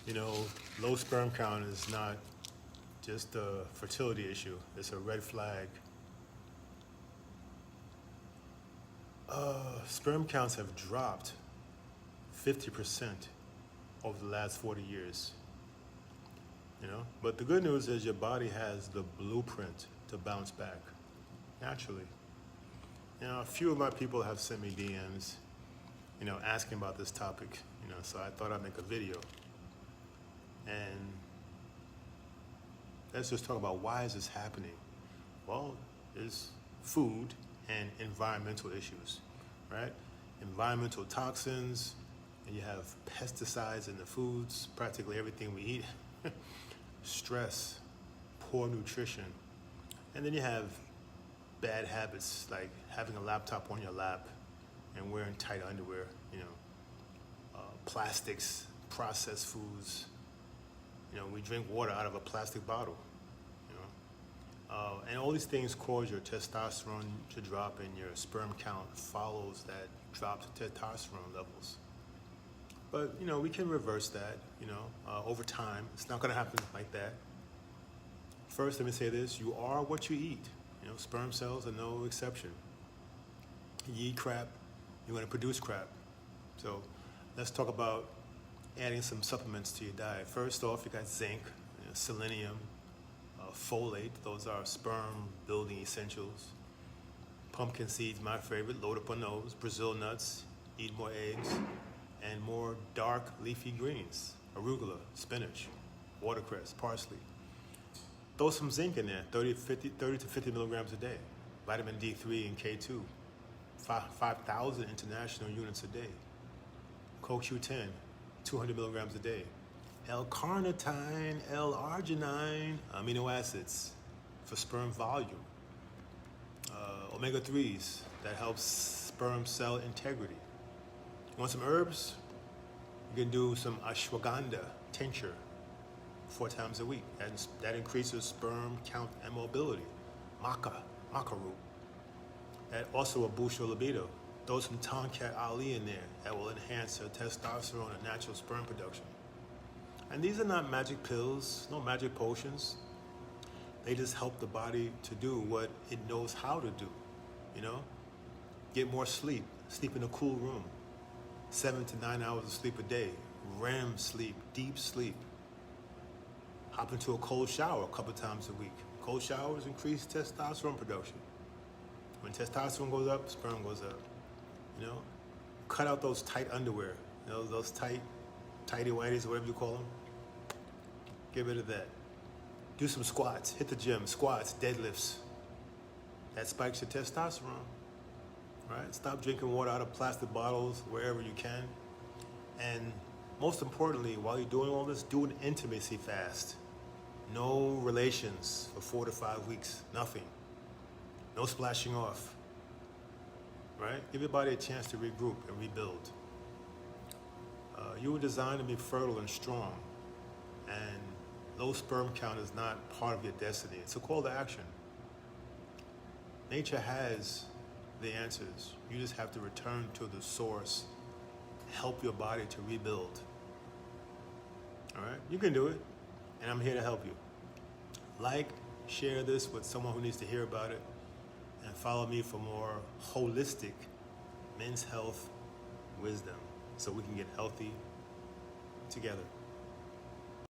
You know, low sperm count is not just a fertility issue. It's a red flag. Sperm counts have dropped 50% over the last 40 years. You know, but the good news is your body has the blueprint to bounce back naturally. You know, a few of my people have sent me DMs, you know, asking about this topic, you know, so I thought I'd make a video. And let's just talk about why is this happening? Well, there's food and environmental issues, right? Environmental toxins, and you have pesticides in the foods, practically everything we eat. Stress, poor nutrition, and then you have bad habits like having a laptop on your lap and wearing tight underwear, you know, plastics, processed foods. You know, we drink water out of a plastic bottle, you know. And all these things cause your testosterone to drop, and your sperm count follows that drop to testosterone levels. But, you know, we can reverse that, you know, over time. It's not going to happen like that. First, let me say this. You are what you eat. You know, sperm cells are no exception. You eat crap, you're going to produce crap. So let's talk about adding some supplements to your diet. First off, you got zinc, you know, selenium, folate. Those are sperm building essentials. Pumpkin seeds, my favorite. Load up on those. Brazil nuts. Eat more eggs. And more dark leafy greens. Arugula, spinach, watercress, parsley. Throw some zinc in there, 30 to 50 milligrams a day. Vitamin D3 and K2, 5,000 international units a day. CoQ10, 200 milligrams a day. L-carnitine, L-arginine, amino acids for sperm volume. Omega-3s, that helps sperm cell integrity. You want some herbs? You can do some ashwagandha tincture 4 times a week. That increases sperm count and mobility. Maca root. That also will boost your libido. Throw some Tonkat Ali in there. That will enhance your testosterone and natural sperm production. And these are not magic pills, no magic potions. They just help the body to do what it knows how to do. You know? Get more sleep. Sleep in a cool room. 7 to 9 hours of sleep a day. REM sleep, deep sleep. Hop into a cold shower a couple times a week. Cold showers increase testosterone production. When testosterone goes up, sperm goes up. You know, cut out those tight underwear. You know, those tighty whities, whatever you call them. Get rid of that. Do some squats. Hit the gym. Squats, deadlifts. That spikes your testosterone. Right? Stop drinking water out of plastic bottles wherever you can. And most importantly, while you're doing all this, do an intimacy fast. No relations for 4 to 5 weeks. Nothing. No splashing off. Right? Give your body a chance to regroup and rebuild. You were designed to be fertile and strong. And low sperm count is not part of your destiny. It's a call to action. Nature has the answers. You just have to return to the source. Help your body to rebuild. All right? You can do it. And I'm here to help you. Like, share this with someone who needs to hear about it. And follow me for more holistic men's health wisdom so we can get healthy together.